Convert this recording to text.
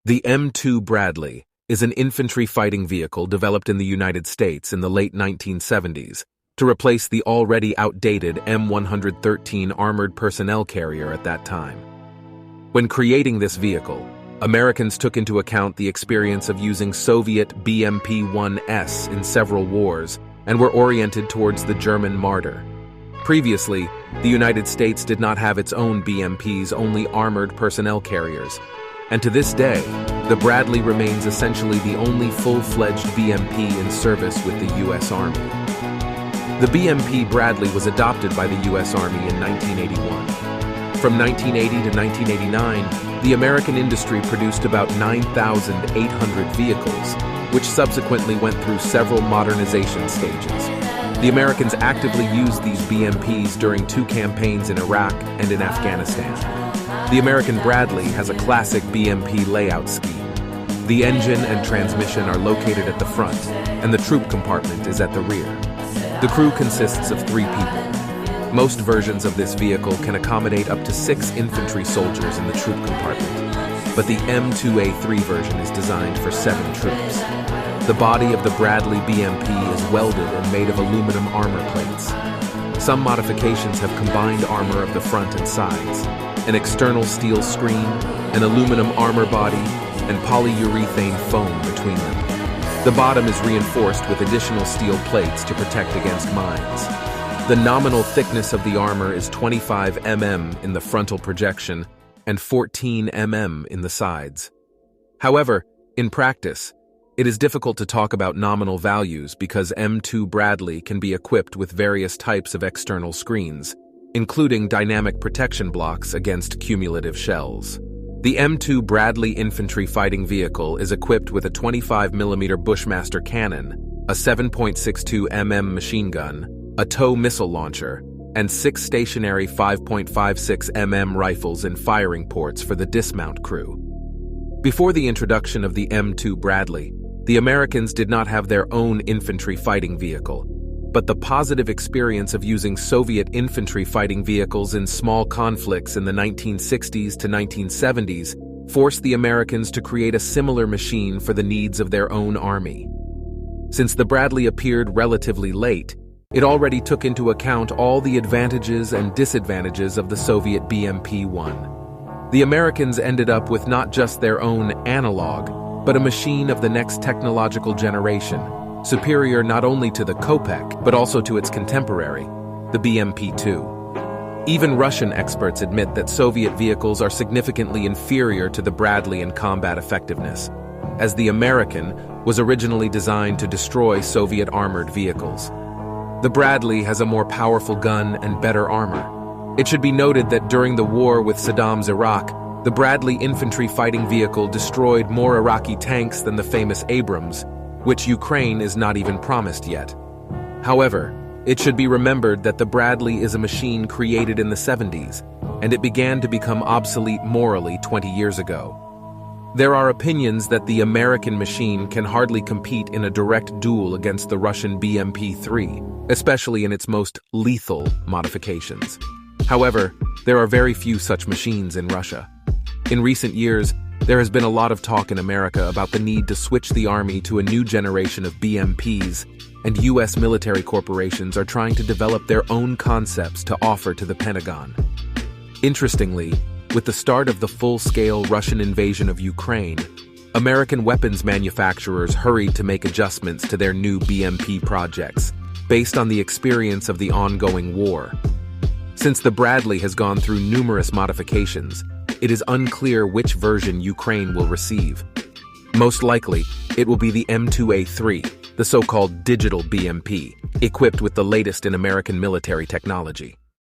The M2-Bradlye is an infantry fighting vehicle developed in the United States in the late 1970s to replace the already outdated M113 armored personnel carrier at that time. When creating this vehicle, Americans took into account the experience of using Soviet BMP-1s in several wars and were oriented towards the German Marder. Previously, the United States did not have its own BMPs, only armored personnel carriers. And to this day, the Bradley remains essentially the only full-fledged BMP in service with the U.S. Army. The BMP Bradley was adopted by the U.S. Army in 1981. From 1980 to 1989, the American industry produced about 9,800 vehicles, which subsequently went through several modernization stages. The Americans actively used these BMPs during 2 campaigns in Iraq and in Afghanistan. The American Bradley has a classic BMP layout scheme. The engine and transmission are located at the front, and the troop compartment is at the rear. The crew consists of 3 people. Most versions of this vehicle can accommodate up to 6 infantry soldiers in the troop compartment, but the M2-A3 version is designed for 7 troops. The body of the Bradley BMP is welded and made of aluminum armor plates. Some modifications have combined armor of the front and sides, an external steel screen, an aluminum armor body, and polyurethane foam between them. The bottom is reinforced with additional steel plates to protect against mines. The nominal thickness of the armor is 25 mm in the frontal projection and 14 mm in the sides. However, in practice, it is difficult to talk about nominal values because M2-Bradlye can be equipped with various types of external screens, including dynamic protection blocks against cumulative shells. The M2-Bradlye infantry fighting vehicle is equipped with a 25mm Bushmaster cannon, a 7.62 mm machine gun, a tow missile launcher, and 6 stationary 5.56 mm rifles and firing ports for the dismount crew. Before the introduction of the M2-Bradlye, the Americans did not have their own infantry fighting vehicle, but the positive experience of using Soviet infantry fighting vehicles in small conflicts in the 1960s to 1970s forced the Americans to create a similar machine for the needs of their own army. Since the Bradley appeared relatively late, it already took into account all the advantages and disadvantages of the Soviet BMP-1. The Americans ended up with not just their own analog, but a machine of the next technological generation, superior not only to the Kopek, but also to its contemporary, the BMP-2. Even Russian experts admit that Soviet vehicles are significantly inferior to the Bradley in combat effectiveness, as the American was originally designed to destroy Soviet armored vehicles. The Bradley has a more powerful gun and better armor. It should be noted that during the war with Saddam's Iraq, the Bradley infantry fighting vehicle destroyed more Iraqi tanks than the famous Abrams, which Ukraine is not even promised yet. However, it should be remembered that the Bradley is a machine created in the 70s, and it began to become obsolete morally 20 years ago. There are opinions that the American machine can hardly compete in a direct duel against the Russian BMP-3, especially in its most lethal modifications. However, there are very few such machines in Russia. In recent years, there has been a lot of talk in America about the need to switch the Army to a new generation of BMPs, and U.S. military corporations are trying to develop their own concepts to offer to the Pentagon. Interestingly, with the start of the full-scale Russian invasion of Ukraine, American weapons manufacturers hurried to make adjustments to their new BMP projects, based on the experience of the ongoing war. Since the Bradley has gone through numerous modifications, it is unclear which version Ukraine will receive. Most likely, it will be the M2-A3, the so-called digital BMP, equipped with the latest in American military technology.